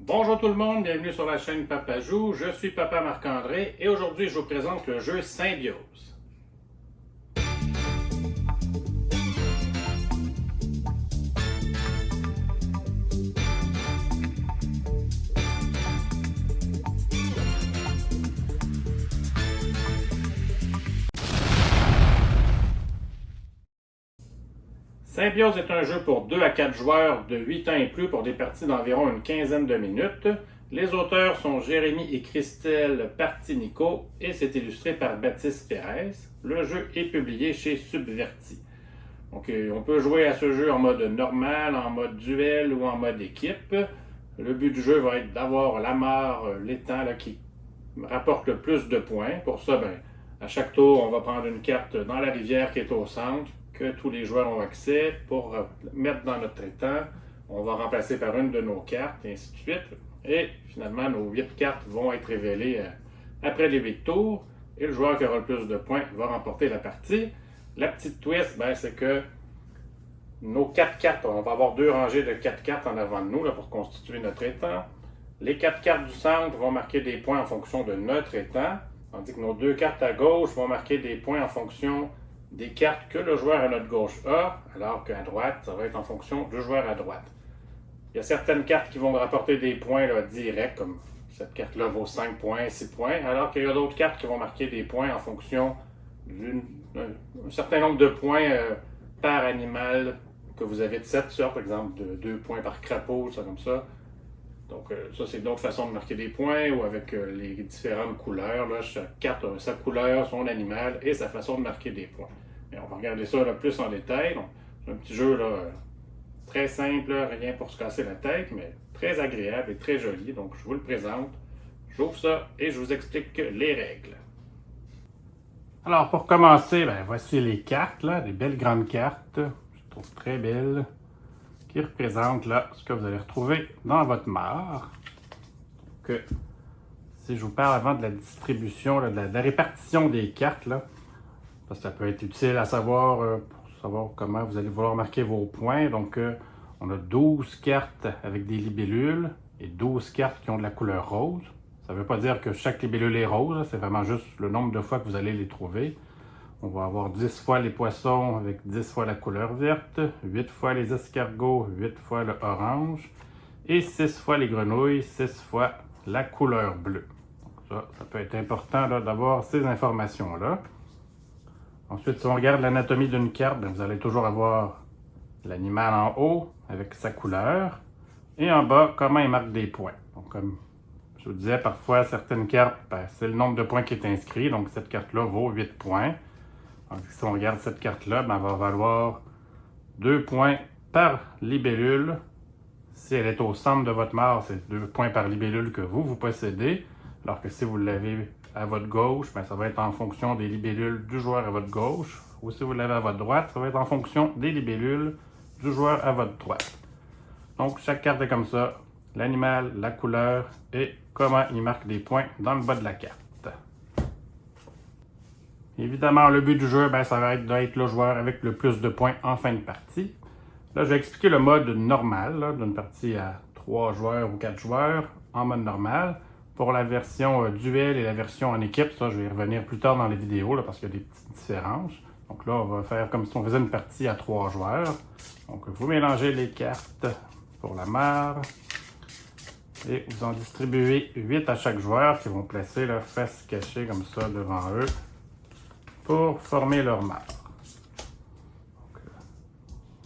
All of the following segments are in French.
Bonjour tout le monde, bienvenue sur la chaîne Papa Joue. Je suis Papa Marc-André et aujourd'hui je vous présente le jeu Symbiose. Symbiose est un jeu pour 2 à 4 joueurs de 8 ans et plus pour des parties d'environ une quinzaine de minutes. Les auteurs sont Jérémy et Christelle Partinico et c'est illustré par Baptiste Pérez. Le jeu est publié chez Subverti. Donc, on peut jouer à ce jeu en mode normal, en mode duel ou en mode équipe. Le but du jeu va être d'avoir la mare, l'étang qui rapporte le plus de points. Pour ça, à chaque tour, on va prendre une carte dans la rivière qui est au centre, que tous les joueurs ont accès pour mettre dans notre étang. On va remplacer par une de nos cartes, et ainsi de suite. Et finalement, nos 8 cartes vont être révélées après les 8 tours. Et le joueur qui aura le plus de points va remporter la partie. La petite twist, c'est que nos 4 cartes, on va avoir 2 rangées de 4 cartes en avant de nous là, pour constituer notre étang. Les 4 cartes du centre vont marquer des points en fonction de notre étang, tandis que nos 2 cartes à gauche vont marquer des points en fonction des cartes que le joueur à notre gauche a, alors qu'à droite, ça va être en fonction du joueur à droite. Il y a certaines cartes qui vont rapporter des points directs, comme cette carte-là vaut 5 points, 6 points, alors qu'il y a d'autres cartes qui vont marquer des points en fonction d'un certain nombre de points par animal que vous avez de cette sorte, par exemple de 2 points par crapaud, ça comme ça. Donc ça, c'est d'autres façons de marquer des points ou avec les différentes couleurs. Là, chaque carte a sa couleur, son animal et sa façon de marquer des points. Mais on va regarder ça plus en détail. Donc, c'est un petit jeu très simple, rien pour se casser la tête, mais très agréable et très joli. Donc je vous le présente. J'ouvre ça et je vous explique les règles. Alors pour commencer, voici les cartes, des belles grandes cartes. Je trouve très belles. Qui représente ce que vous allez retrouver dans votre mare. Donc, si je vous parle avant de la distribution, de la répartition des cartes, parce que ça peut être utile à savoir pour savoir comment vous allez vouloir marquer vos points. Donc, on a 12 cartes avec des libellules et 12 cartes qui ont de la couleur rose. Ça ne veut pas dire que chaque libellule est rose, c'est vraiment juste le nombre de fois que vous allez les trouver. On va avoir 10 fois les poissons avec 10 fois la couleur verte, 8 fois les escargots, 8 fois le orange, et 6 fois les grenouilles, 6 fois la couleur bleue. Donc ça peut être important d'avoir ces informations-là. Ensuite, si on regarde l'anatomie d'une carte, vous allez toujours avoir l'animal en haut avec sa couleur, et en bas, comment il marque des points. Donc, comme je vous disais, parfois, certaines cartes, c'est le nombre de points qui est inscrit, donc cette carte-là vaut 8 points. Donc, si on regarde cette carte-là, elle va valoir 2 points par libellule. Si elle est au centre de votre mare, c'est 2 points par libellule que vous possédez. Alors que si vous l'avez à votre gauche, ça va être en fonction des libellules du joueur à votre gauche. Ou si vous l'avez à votre droite, ça va être en fonction des libellules du joueur à votre droite. Donc, chaque carte est comme ça. L'animal, la couleur et comment il marque des points dans le bas de la carte. Évidemment, le but du jeu, ça va être d'être le joueur avec le plus de points en fin de partie. Là, je vais expliquer le mode normal d'une partie à 3 joueurs ou 4 joueurs en mode normal. Pour la version duel et la version en équipe, ça, je vais y revenir plus tard dans les vidéos parce qu'il y a des petites différences. Donc là, on va faire comme si on faisait une partie à 3 joueurs. Donc, vous mélangez les cartes pour la mare. Et vous en distribuez 8 à chaque joueur qui vont placer leur face cachée comme ça devant eux pour former leur mare. Donc,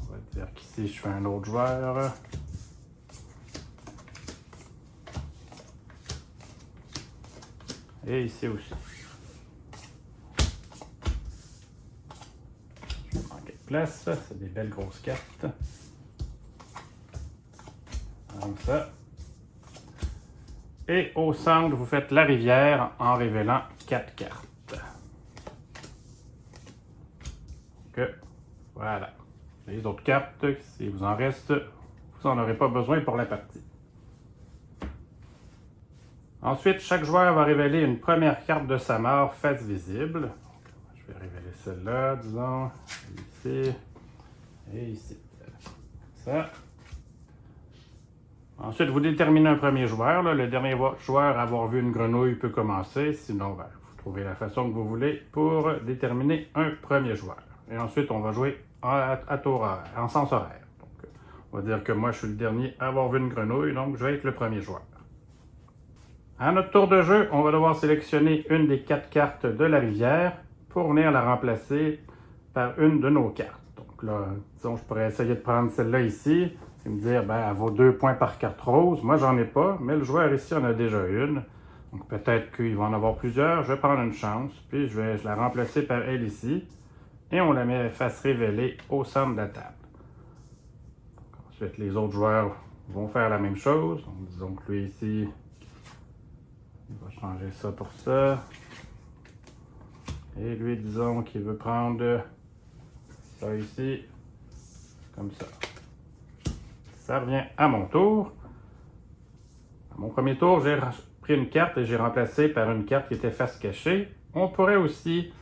on va dire qu'ici, je fais un autre joueur. Et ici aussi. Je vais manquer de place. C'est des belles grosses cartes. Comme ça. Et au centre, vous faites la rivière en révélant 4 cartes. Voilà. Les autres cartes, s'il vous en reste, vous n'en aurez pas besoin pour la partie. Ensuite, chaque joueur va révéler une première carte de sa mare face visible. Donc, je vais révéler celle-là, disons, ici et ici. Ça. Ensuite, vous déterminez un premier joueur. Là. Le dernier joueur à avoir vu une grenouille peut commencer. Sinon, vous trouvez la façon que vous voulez pour déterminer un premier joueur. Et ensuite, on va jouer à tour horaire, en sens horaire. Donc, on va dire que moi, je suis le dernier à avoir vu une grenouille, donc je vais être le premier joueur. À notre tour de jeu, on va devoir sélectionner une des 4 cartes de la rivière pour venir la remplacer par une de nos cartes. Donc là, disons, je pourrais essayer de prendre celle-là ici et me dire, ben, elle vaut 2 points par carte rose. Moi, j'en ai pas, mais le joueur ici en a déjà une. Donc peut-être qu'il va en avoir plusieurs. Je vais prendre une chance, puis je vais la remplacer par elle ici. Et on la met face révélée au centre de la table. Donc, ensuite, les autres joueurs vont faire la même chose. Donc, disons que lui ici, il va changer ça pour ça. Et lui, disons qu'il veut prendre ça ici, comme ça. Ça revient à mon tour. À mon premier tour, j'ai pris une carte et j'ai remplacé par une carte qui était face cachée. On pourrait aussi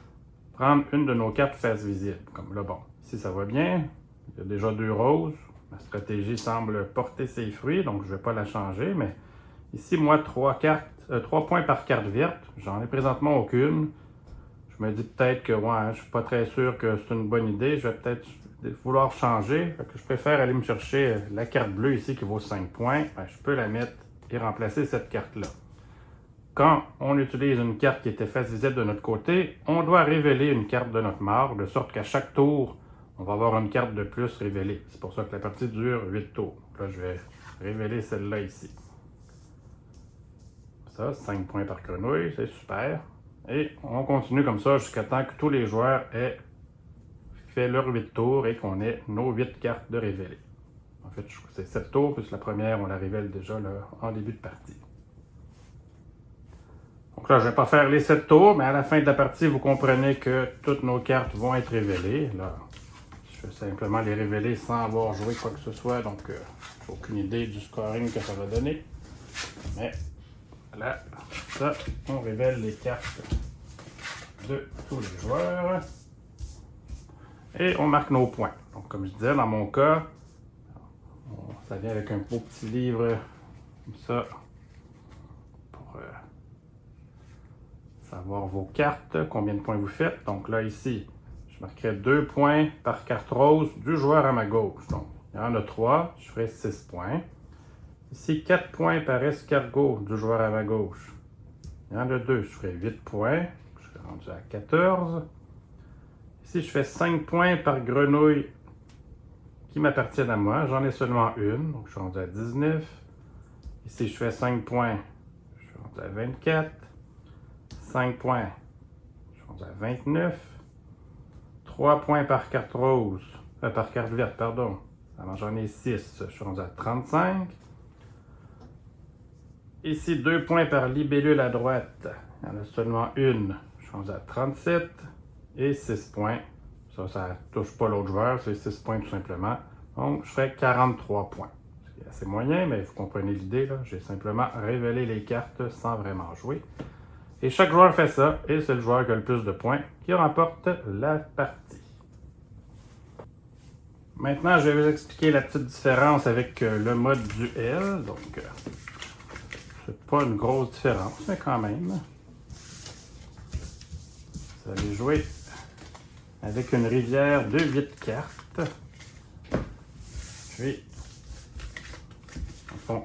prendre une de nos cartes face visible. Comme là, bon, ici ça va bien. Il y a déjà 2 roses. Ma stratégie semble porter ses fruits, donc je ne vais pas la changer. Mais ici, moi, 3 points par carte verte. J'en ai présentement aucune. Je me dis peut-être que ouais, je ne suis pas très sûr que c'est une bonne idée. Je vais peut-être vouloir changer. Fait que je préfère aller me chercher la carte bleue ici qui vaut 5 points. Ben, je peux la mettre et remplacer cette carte-là. Quand on utilise une carte qui était face visible de notre côté, on doit révéler une carte de notre marque, de sorte qu'à chaque tour, on va avoir une carte de plus révélée. C'est pour ça que la partie dure 8 tours. Là, je vais révéler celle-là ici. Ça, 5 points par grenouille, c'est super. Et on continue comme ça jusqu'à temps que tous les joueurs aient fait leurs 8 tours et qu'on ait nos 8 cartes de révéler. En fait, c'est 7 tours, puisque la première, on la révèle déjà là, en début de partie. Donc là, je ne vais pas faire les 7 tours, mais à la fin de la partie, vous comprenez que toutes nos cartes vont être révélées. Là, je vais simplement les révéler sans avoir joué quoi que ce soit, donc j'ai aucune idée du scoring que ça va donner. Mais là, ça, on révèle les cartes de tous les joueurs. Et on marque nos points. Donc comme je disais, dans mon cas, ça vient avec un beau petit livre comme ça pour savoir vos cartes, combien de points vous faites. Donc là, ici, je marquerai 2 points par carte rose du joueur à ma gauche. Donc, il y en a 3, je ferai 6 points. Ici, 4 points par escargot du joueur à ma gauche. Il y en a 2, je ferai 8 points. Je suis rendu à 14. Ici, je fais 5 points par grenouille qui m'appartiennent à moi. J'en ai seulement une, donc je suis rendu à 19. Ici, je fais 5 points. Je suis rendu à 24. 5 points. Je suis rendu à 29. 3 points par carte rose. Par carte verte, pardon. Alors, j'en ai 6. Je suis rendu à 35. Ici, 2 points par libellule à droite. Il y en a seulement une. Je suis rendu à 37. Et 6 points. Ça ne touche pas l'autre joueur. C'est 6 points tout simplement. Donc, je ferai 43 points. C'est assez moyen, mais vous comprenez l'idée. J'ai simplement révélé les cartes sans vraiment jouer. Et chaque joueur fait ça. Et c'est le joueur qui a le plus de points qui remporte la partie. Maintenant, je vais vous expliquer la petite différence avec le mode duel. Donc, c'est pas une grosse différence, mais quand même. Vous allez jouer avec une rivière de 8 cartes. Puis,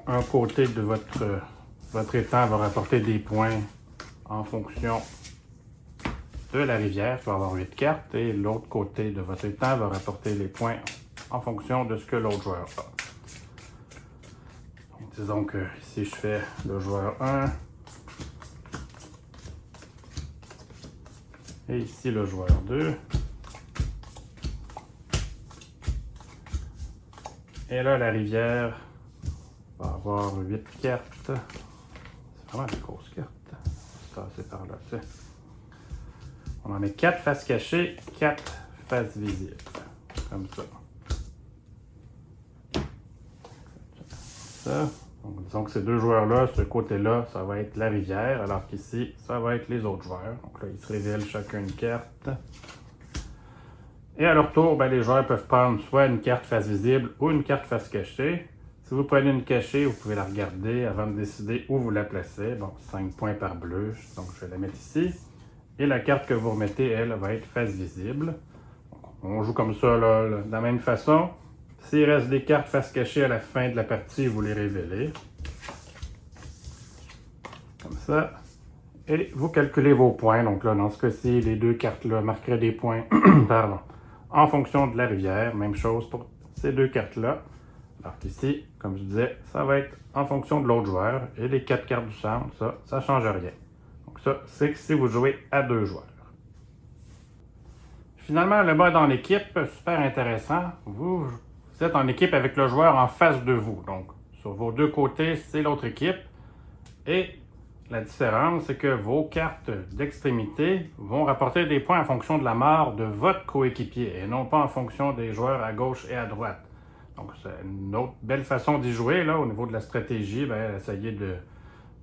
un côté de votre étang va rapporter des points en fonction de la rivière, qui va avoir 8 cartes, et l'autre côté de votre étang va rapporter les points en fonction de ce que l'autre joueur a. Donc, disons que ici je fais le joueur 1, et ici le joueur 2. Et là, la rivière va avoir 8 cartes. C'est vraiment des grosses cartes. C'est par là, tu sais. On en met 4 faces cachées, 4 faces visibles. Comme ça. Ça. Donc, disons que ces deux joueurs-là, ce côté-là, ça va être la rivière, alors qu'ici, ça va être les autres joueurs. Donc là, ils se révèlent chacun une carte. Et à leur tour, ben, les joueurs peuvent prendre soit une carte face visible ou une carte face cachée. Si vous prenez une cachée, vous pouvez la regarder avant de décider où vous la placez. Bon, 5 points par bleu, donc je vais la mettre ici. Et la carte que vous remettez, elle, va être face visible. Donc, on joue comme ça, là, de la même façon. S'il reste des cartes face cachée à la fin de la partie, vous les révélez. Comme ça. Et vous calculez vos points. Donc là, dans ce cas-ci, les deux cartes-là marqueraient des points pardon, en fonction de la rivière. Même chose pour ces deux cartes-là. Alors qu'ici, comme je disais, ça va être en fonction de l'autre joueur. Et les 4 cartes du centre, ça ne change rien. Donc ça, c'est que si vous jouez à 2 joueurs. Finalement, le mode en équipe, super intéressant. Vous êtes en équipe avec le joueur en face de vous. Donc, sur vos deux côtés, c'est l'autre équipe. Et la différence, c'est que vos cartes d'extrémité vont rapporter des points en fonction de la mort de votre coéquipier et non pas en fonction des joueurs à gauche et à droite. Donc, c'est une autre belle façon d'y jouer, là, au niveau de la stratégie, bien, essayer de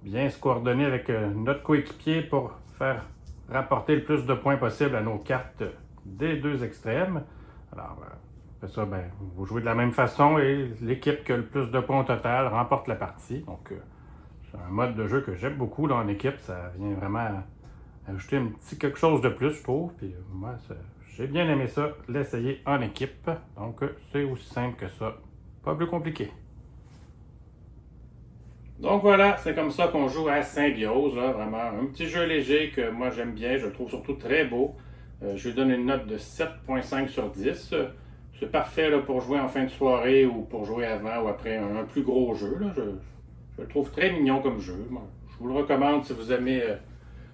bien se coordonner avec notre coéquipier pour faire rapporter le plus de points possible à nos cartes des deux extrêmes. Alors, après ça, bien, vous jouez de la même façon et l'équipe qui a le plus de points au total remporte la partie. Donc, c'est un mode de jeu que j'aime beaucoup là, en équipe. Ça vient vraiment ajouter un petit quelque chose de plus, je trouve. Puis moi, j'ai bien aimé ça, l'essayer en équipe. Donc, c'est aussi simple que ça. Pas plus compliqué. Donc voilà, c'est comme ça qu'on joue à Symbiose. Là, vraiment un petit jeu léger que moi j'aime bien. Je le trouve surtout très beau. Je lui donne une note de 7,5 sur 10. C'est parfait là, pour jouer en fin de soirée ou pour jouer avant ou après un plus gros jeu. Là. Je le trouve très mignon comme jeu. Moi, je vous le recommande si vous aimez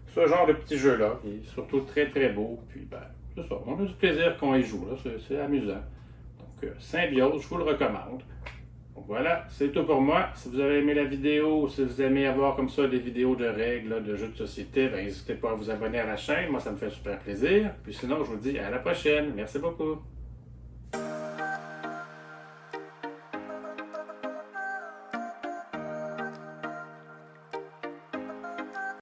ce genre de petit jeu-là. Il est surtout très très beau. Puis ben, c'est ça, on a du plaisir quand il joue. C'est amusant. Donc Symbiose, je vous le recommande. Donc voilà, c'est tout pour moi. Si vous avez aimé la vidéo, si vous aimez avoir comme ça des vidéos de règles, là, de jeux de société, ben, n'hésitez pas à vous abonner à la chaîne. Moi, ça me fait super plaisir. Puis sinon, je vous dis à la prochaine. Merci beaucoup.